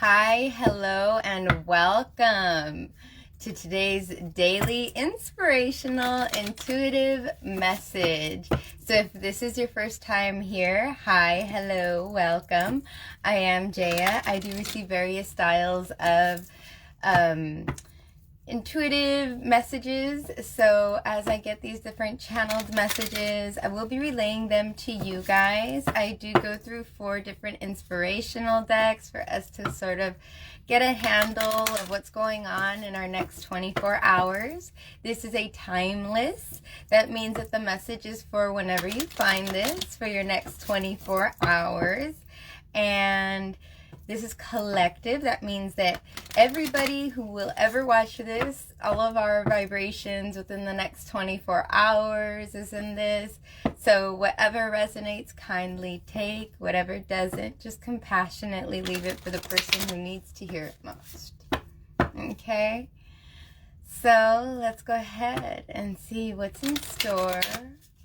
Hi, hello, and welcome to today's daily inspirational intuitive message. So if this is your first time here, hi, hello, welcome. I am Jeya. I do receive various styles of intuitive messages, so as I get these different channeled messages, I will be relaying them to you guys. I do go through 4 different inspirational decks for us to sort of get a handle of what's going on in our next 24 hours. This is a timeless. That means that the message is for whenever you find this for your next 24 hours. And this is collective. That means that everybody who will ever watch this, all of our vibrations within the next 24 hours is in this. So whatever resonates, kindly take. Whatever doesn't, just compassionately leave it for the person who needs to hear it most. Okay? So let's go ahead and see what's in store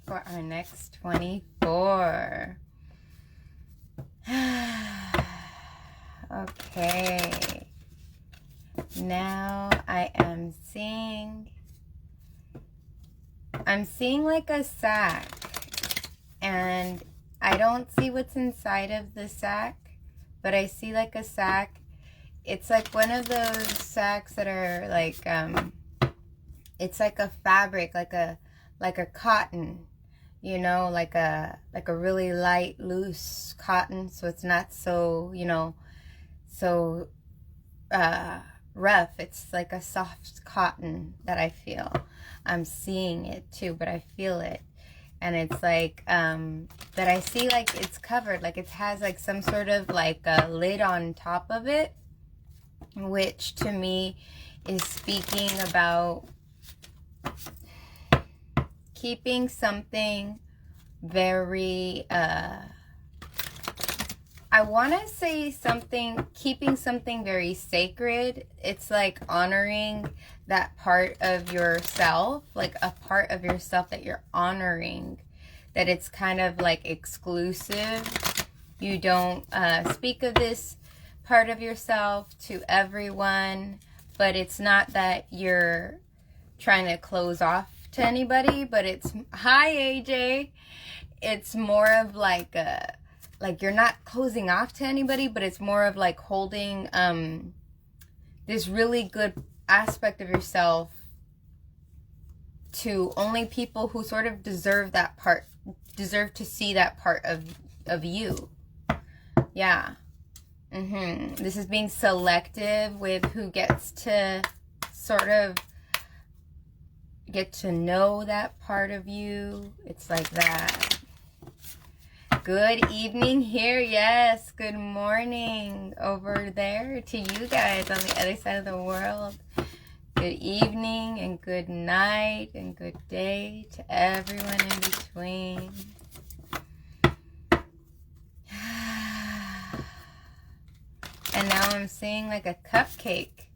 for our next 24. Okay, now I'm seeing like a sack, and I don't see what's inside of the sack, but I see like a sack. It's like one of those sacks that are like, it's like a fabric, like a cotton, you know, like a really light, loose cotton, so it's not so, so rough. It's like a soft cotton that I feel. I'm seeing it too, but I feel it. And it's like, that I see like it's covered, like it has like some sort of like a lid on top of it, which to me is speaking about keeping something very, I want to say something, keeping something very sacred. It's like honoring that part of yourself, like a part of yourself that you're honoring, that it's kind of like exclusive. You don't speak of this part of yourself to everyone, but it's not that you're trying to close off to anybody, but it's, hi AJ, it's more of like a, like you're not closing off to anybody, but it's more of like holding this really good aspect of yourself to only people who sort of deserve that part, deserve to see that part of you. Yeah. This is being selective with who gets to sort of get to know that part of you. It's like that. Good evening here. Yes, good morning over there to you guys on the other side of the world. Good evening and good night and good day to everyone in between. And now I'm seeing like a cupcake.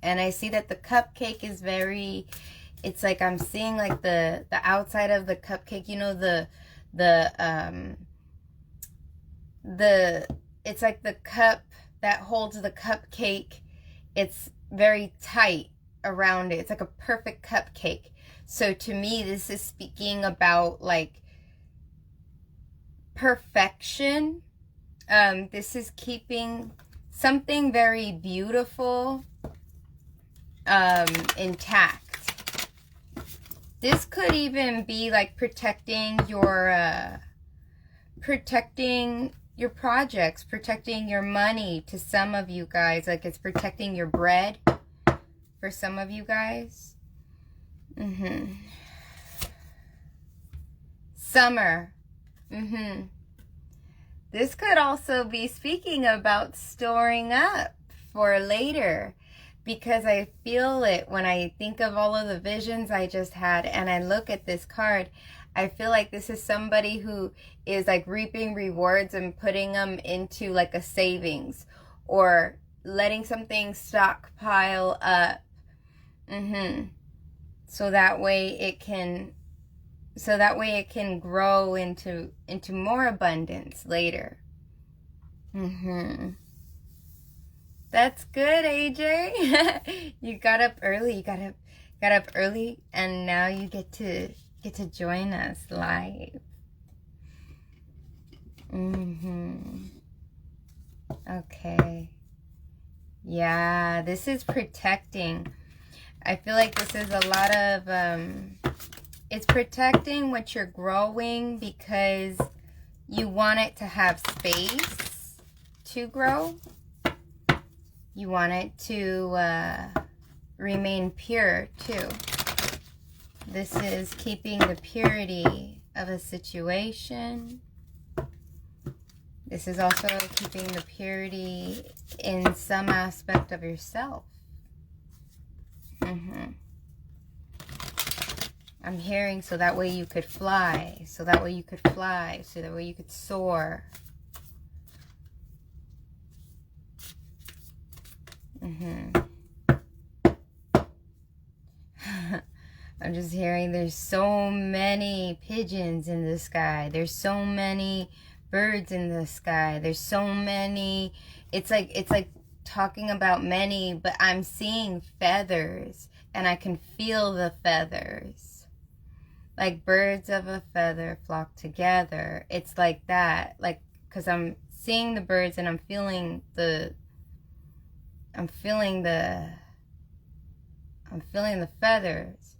And I see that the cupcake is very, it's like I'm seeing like the outside of the cupcake, you know, it's like the cup that holds the cupcake, it's very tight around it. It's like a perfect cupcake. So to me, this is speaking about like perfection. This is keeping something very beautiful intact. This could even be like protecting your projects, protecting your money to some of you guys. Like it's protecting your bread for some of you guys. Summer. This could also be speaking about storing up for later, because I feel it when I think of all of the visions I just had and I look at this card. I feel like this is somebody who is like reaping rewards and putting them into like a savings, or letting something stockpile up. So that way it can grow into more abundance later. That's good, AJ. You got up early. You got up early, and now you get to join us live. Okay. Yeah, this is protecting. I feel like this is a lot of it's protecting what you're growing, because you want it to have space to grow. You want it to remain pure too. This is keeping the purity of a situation. This is also keeping the purity in some aspect of yourself. I'm hearing, so that way you could fly, so that way you could fly, so that way you could soar. I'm just hearing there's so many pigeons in the sky. There's so many birds in the sky. There's so many. It's like talking about many, but I'm seeing feathers, and I can feel the feathers. Like birds of a feather flock together. It's like that. Like, because I'm seeing the birds and I'm feeling the feathers.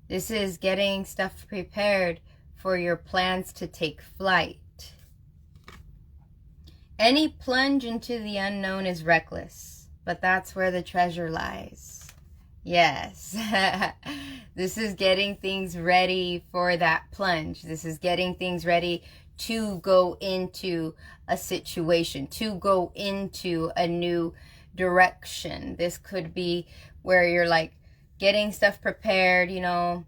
This is getting stuff prepared for your plans to take flight. Any plunge into the unknown is reckless, but that's where the treasure lies. Yes. This is getting things ready for that plunge. This is getting things ready to go into a situation, to go into a new direction. This could be where you're like getting stuff prepared, you know.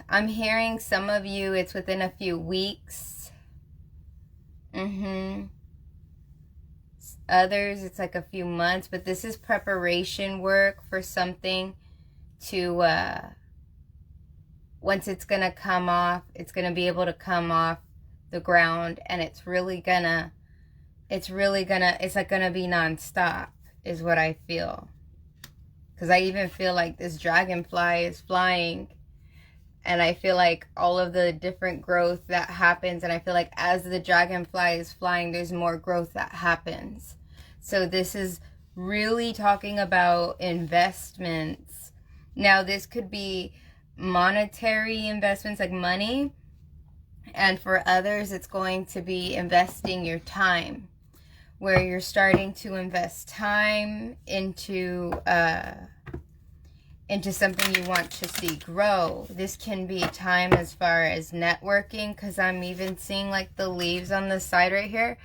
I'm hearing some of you, it's within a few weeks. Others, it's like a few months, but this is preparation work for something to, once it's going to come off, it's going to be able to come off the ground, and it's like going to be nonstop, is what I feel. Because I even feel like this dragonfly is flying, and I feel like all of the different growth that happens, and I feel like as the dragonfly is flying, there's more growth that happens. So this is really talking about investments. Now, this could be monetary investments, like money, and for others, it's going to be investing your time, where you're starting to invest time into something you want to see grow. This can be time as far as networking, because I'm even seeing like the leaves on the side right here,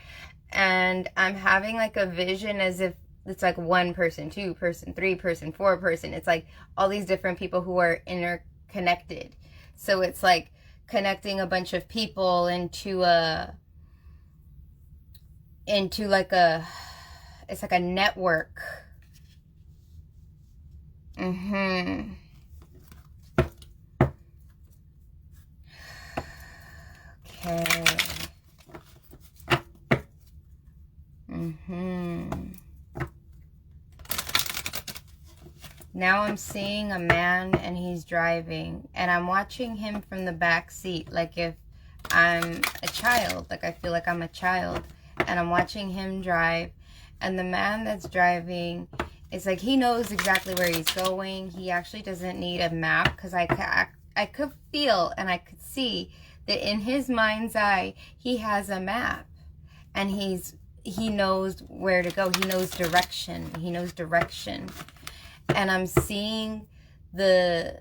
and I'm having like a vision as if it's like 1 person, 2 person, 3 person, 4 person. It's like all these different people who are interconnected. So it's like connecting a bunch of people into like a network. Okay. Now I'm seeing a man, and he's driving, and I'm watching him from the back seat, like if I'm a child, like I feel like I'm a child, and I'm watching him drive, and the man that's driving, it's like he knows exactly where he's going. He actually doesn't need a map, because I could feel and I could see that in his mind's eye, he has a map, and he knows where to go. He knows direction. And I'm seeing the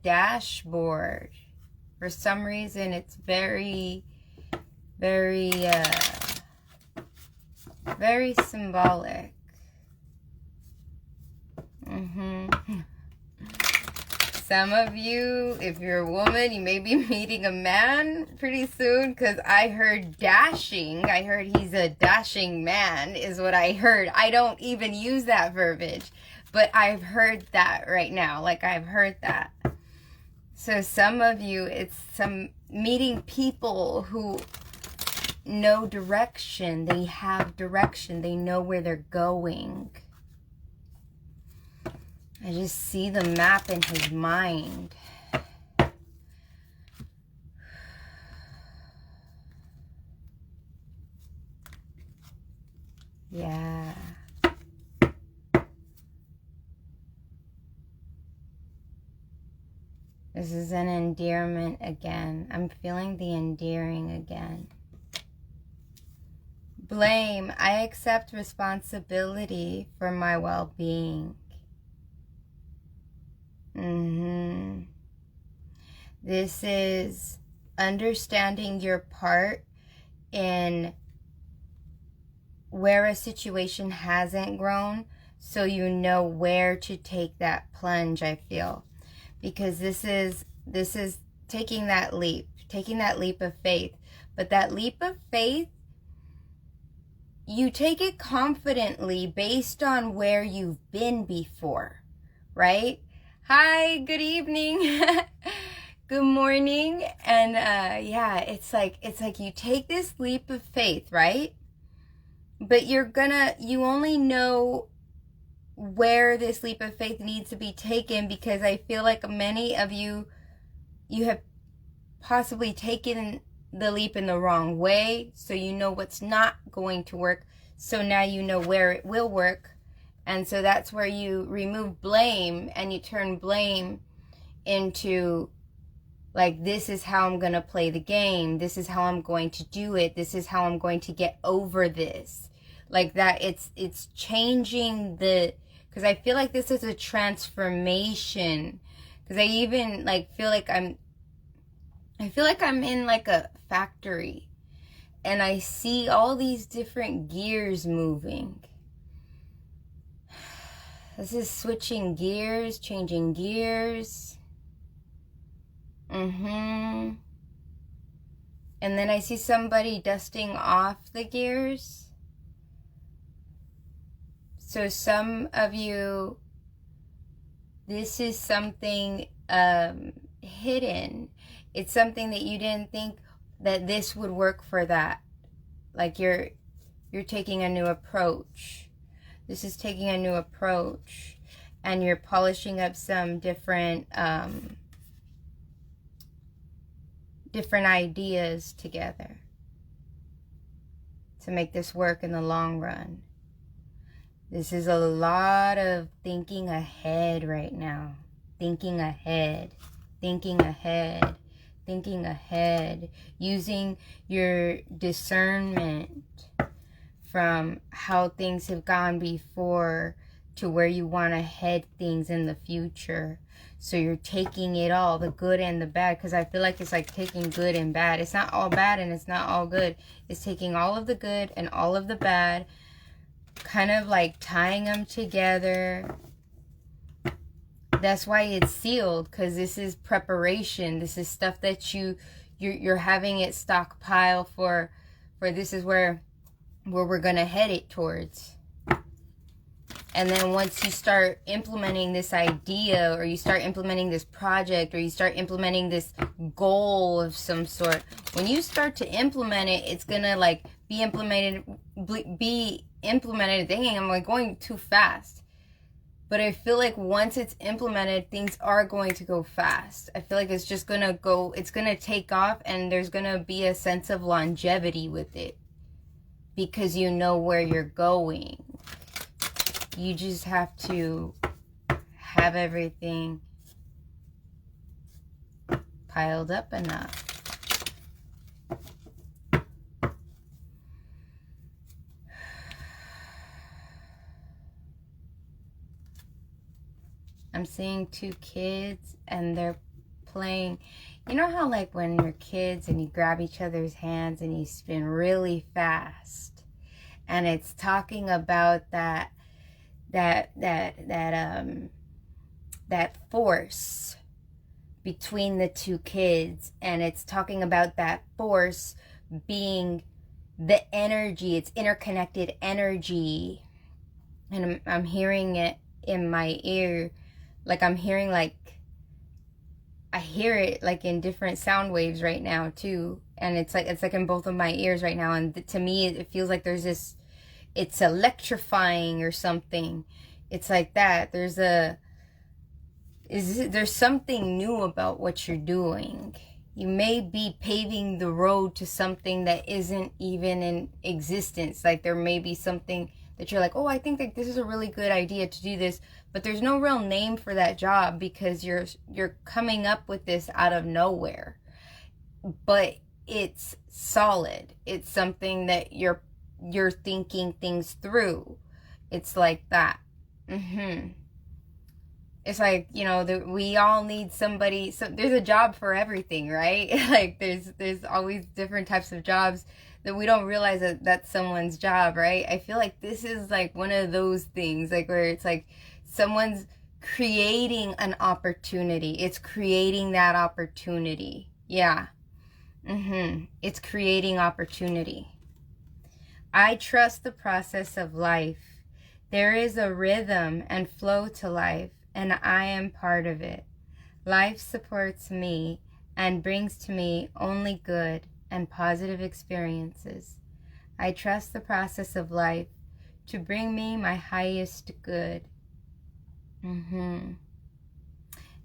dashboard. For some reason, it's very, very, very symbolic. Some of you, if you're a woman, you may be meeting a man pretty soon, because I heard dashing. I heard he's a dashing man is what I heard. I don't even use that verbiage, but I've heard that right now. Like, I've heard that. So some of you, it's some meeting people who know direction. They have direction. They know where they're going. I just see the map in his mind. Yeah. This is an endearment again. I'm feeling the endearing again. Blame. I accept responsibility for my well-being. This is understanding your part in where a situation hasn't grown, so you know where to take that plunge, I feel. Because this is taking that leap of faith. But that leap of faith, you take it confidently based on where you've been before, right? Hi, good evening. Good morning. And yeah, it's like you take this leap of faith, right? But you only know where this leap of faith needs to be taken, because I feel like many of you have possibly taken the leap in the wrong way, so you know what's not going to work, so now you know where it will work. And so that's where you remove blame and you turn blame into, like, this is how I'm going to play the game, this is how I'm going to do it, this is how I'm going to get over this. Like that, it's changing because I feel like this is a transformation. Because I even feel like I'm in like a factory, and I see all these different gears moving. This is switching gears, changing gears. And then I see somebody dusting off the gears. So some of you, this is something hidden. It's something that you didn't think that this would work for that. Like you're taking a new approach. This is taking a new approach, and you're polishing up some different ideas together to make this work in the long run. This is a lot of thinking ahead right now. Thinking ahead. Using your discernment from how things have gone before to where you want to head things in the future. So you're taking it all, the good and the bad, because I feel like it's like taking good and bad. It's not all bad and it's not all good. It's taking all of the good and all of the bad, kind of like tying them together. That's why it's sealed, because this is preparation. This is stuff that you're having it stockpile for this is where we're gonna head it towards. And then once you start implementing this idea, or you start implementing this project, or you start implementing this goal of some sort, when you start to implement it, it's gonna like be implemented. Dang, I'm like going too fast. But I feel like once it's implemented, things are going to go fast. I feel like it's just gonna go, it's gonna take off, and there's gonna be a sense of longevity with it, because you know where you're going. You just have to have everything piled up enough. I'm seeing two kids, and they're playing. You know how like when you're kids and you grab each other's hands and you spin really fast, and it's talking about that force between the two kids, and it's talking about that force being the energy. It's interconnected energy, and I'm hearing it in my ear. Like I'm hearing, like I hear it like in different sound waves right now too, and it's like in both of my ears right now, and to me it feels like there's this, it's electrifying or something. It's like that. There's something new about what you're doing. You may be paving the road to something that isn't even in existence. Like there may be something that you're like, oh, I think that this is a really good idea to do this, but there's no real name for that job because you're coming up with this out of nowhere. But it's solid. It's something that you're thinking things through. It's like that. It's like, you know, we all need somebody. So there's a job for everything, right? Like there's always different types of jobs that we don't realize that that's someone's job, right? I feel like this is like one of those things, like where it's like someone's creating an opportunity. It's creating that opportunity. Yeah. It's creating opportunity. I trust the process of life. There is a rhythm and flow to life, and I am part of it. Life supports me and brings to me only good and positive experiences. I trust the process of life to bring me my highest good. And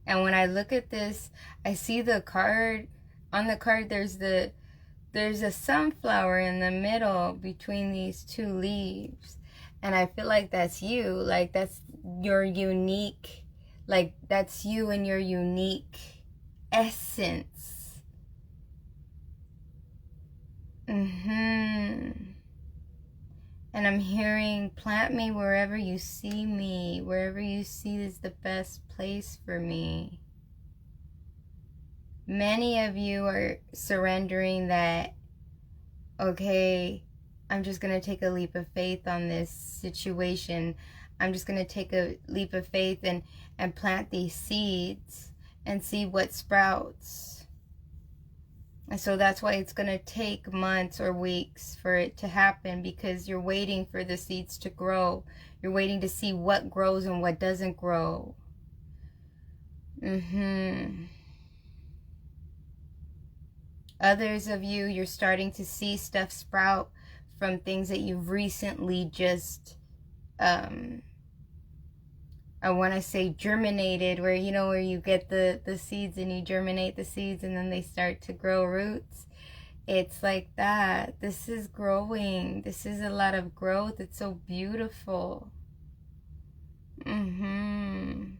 when I look at this, I see the card. On the card, there's a sunflower in the middle between these two leaves. And I feel like that's you. Like that's your unique, like that's you and your unique essence. And I'm hearing, plant me wherever you see me. Wherever you see is the best place for me. Many of you are surrendering that, okay, I'm just going to take a leap of faith on this situation. I'm just going to take a leap of faith and plant these seeds and see what sprouts. And so that's why it's going to take months or weeks for it to happen, because you're waiting for the seeds to grow. You're waiting to see what grows and what doesn't grow. Others of you, you're starting to see stuff sprout from things that you've recently just, I want to say germinated, where, you know, where you get the seeds and you germinate the seeds and then they start to grow roots. It's like that. This is growing. This is a lot of growth. It's so beautiful. And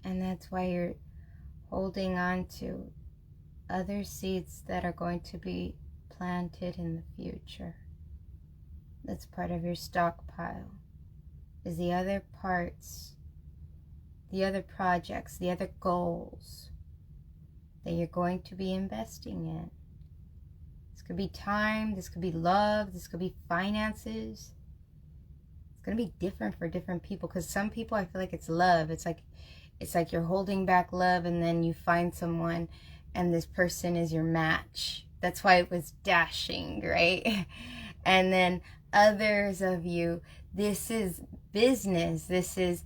that's why you're holding on to other seeds that are going to be planted in the future. That's part of your stockpile. Is the other parts, the other projects, the other goals that you're going to be investing in. This could be time, this could be love, this could be finances. It's going to be different for different people, because some people, I feel like it's love. It's like you're holding back love, and then you find someone and this person is your match. That's why it was dashing, right? And then others of you, this is business. This is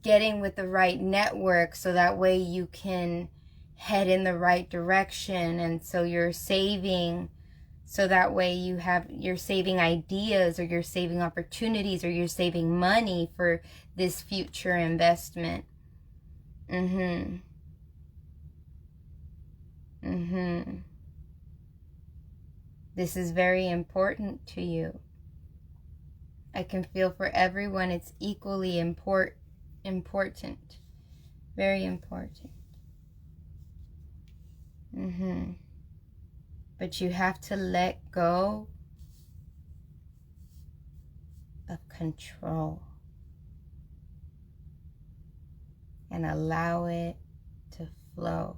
getting with the right network, so that way you can head in the right direction. And so you're saving, so that way you're saving ideas, or you're saving opportunities, or you're saving money for this future investment. This is very important to you. I can feel for everyone it's equally important. Very important. But you have to let go of control and allow it to flow.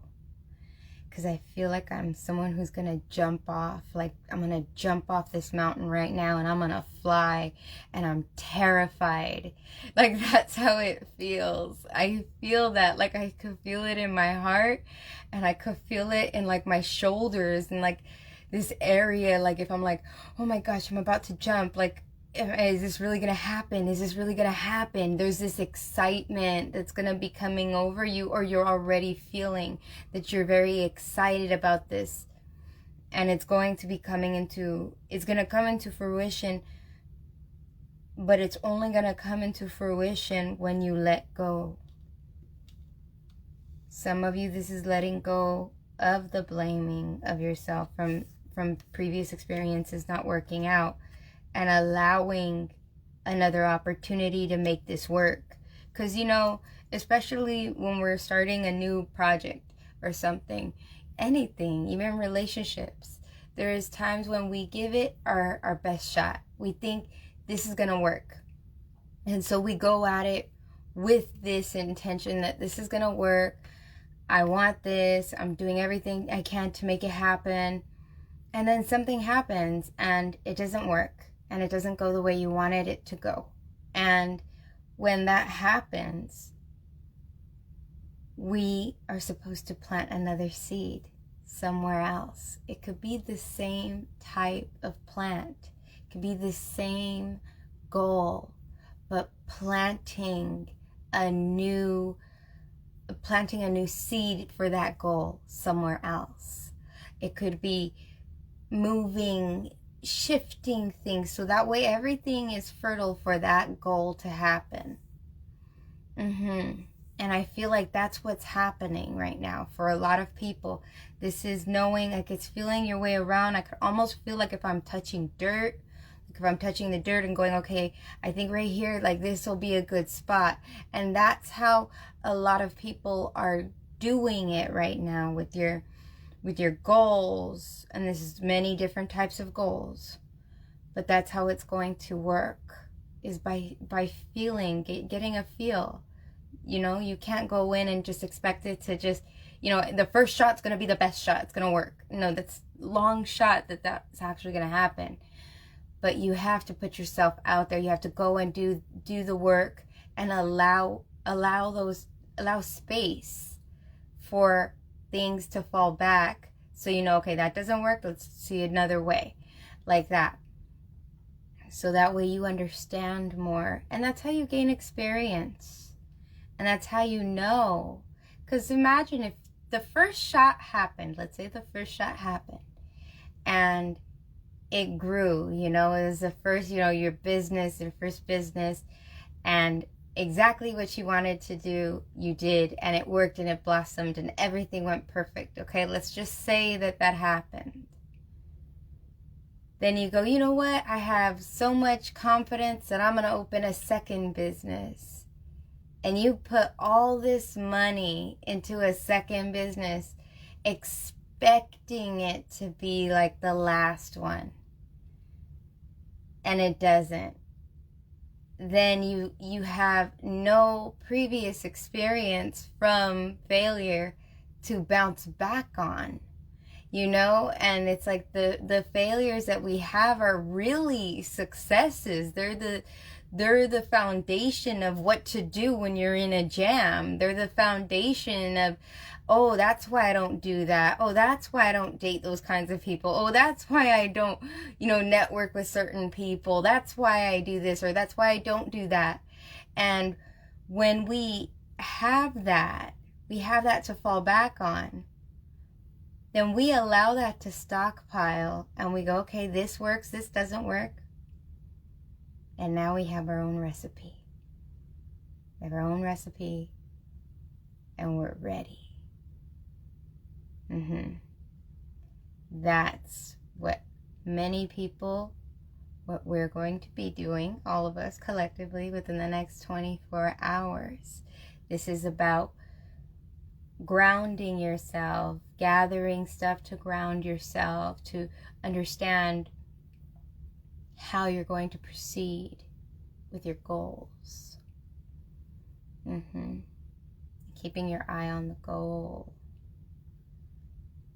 Because I feel like I'm someone who's going to jump off. Like, I'm going to jump off this mountain right now and I'm going to fly. And I'm terrified. Like, that's how it feels. I feel that. Like, I could feel it in my heart. And I could feel it in, like, my shoulders. And, like, this area, like if I'm like, oh my gosh, I'm about to jump, like, is this really gonna happen? Is this really gonna happen? There's this excitement that's gonna be coming over you, or you're already feeling that you're very excited about this, and it's going to be it's gonna come into fruition, but it's only gonna come into fruition when you let go. Some of you, this is letting go of the blaming of yourself from previous experiences not working out, and allowing another opportunity to make this work. Because, you know, especially when we're starting a new project or something, anything, even relationships, there is times when we give it our best shot. We think this is gonna work, and so we go at it with this intention that this is gonna work. I want this. I'm doing everything I can to make it happen. And then something happens and it doesn't work, and it doesn't go the way you wanted it to go. And when that happens, we are supposed to plant another seed somewhere else. It could be the same type of plant. It could be the same goal, but planting a new seed for that goal somewhere else. It could be moving, shifting things, so that way everything is fertile for that goal to happen. And I feel like that's what's happening right now for a lot of people. This is knowing, like, it's feeling your way around. I could almost feel like if I'm touching dirt, like if I'm touching the dirt and going, okay, I think right here, like this will be a good spot. And that's how a lot of people are doing it right now with your goals. And this is many different types of goals, but that's how it's going to work, is by feeling, getting a feel. You know, you can't go in and just expect it to just, you know, the first shot's going to be the best shot. It's going to work. No, that's long shot that's actually going to happen. But you have to put yourself out there. You have to go and do the work, and allow space for things to fall back. So you know, okay, that doesn't work. Let's see another way, like that. So that way you understand more. And that's how you gain experience. And that's how you know. Because imagine if the first shot happened, let's say the first shot happened, and it grew, you know, it was the first, you know, your first business, and exactly what you wanted to do, you did, and it worked, and it blossomed, and everything went perfect. Okay, let's just say that happened. Then you go, you know what, I have so much confidence that I'm going to open a second business. And you put all this money into a second business, expecting it to be like the last one. And it doesn't. Then you have no previous experience from failure to bounce back on. You know, and it's like the failures that we have are really successes. They're the foundation of what to do when you're in a jam. They're the foundation of, oh, that's why I don't do that. Oh, that's why I don't date those kinds of people. Oh, that's why I don't, you know, network with certain people. That's why I do this, or that's why I don't do that. And when we have that to fall back on, then we allow that to stockpile, and we go, okay, this works, this doesn't work. And now we have our own recipe. We have our own recipe, and we're ready. That's what we're going to be doing, all of us collectively, within the next 24 hours. This is about grounding yourself, gathering stuff to ground yourself, to understand how you're going to proceed with your goals. Keeping your eye on the goal.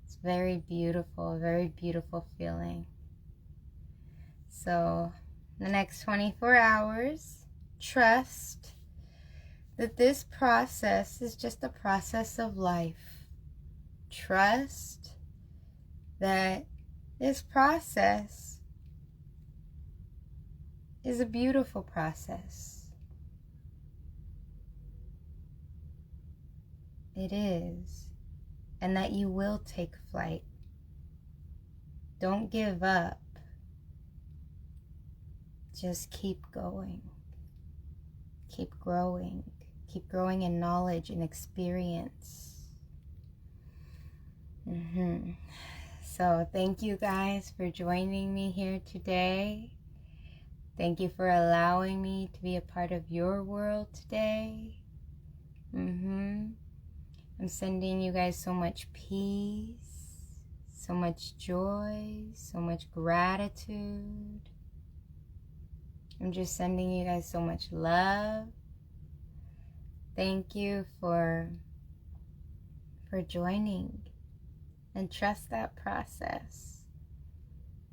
It's very beautiful, a very beautiful feeling. So, the next 24 hours, trust that this process is just a process of life. Trust that This process is a beautiful process. It is. And that you will take flight. Don't give up. Just keep going. Keep growing. Keep growing in knowledge and experience. So thank you guys for joining me here today. Thank you for allowing me to be a part of your world today. I'm sending you guys so much peace, so much joy, so much gratitude. I'm just sending you guys so much love. Thank you for joining. And trust that process.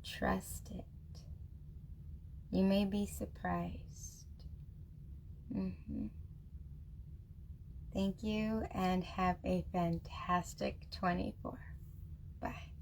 Trust it. You may be surprised. Thank you and have a fantastic 24. Bye.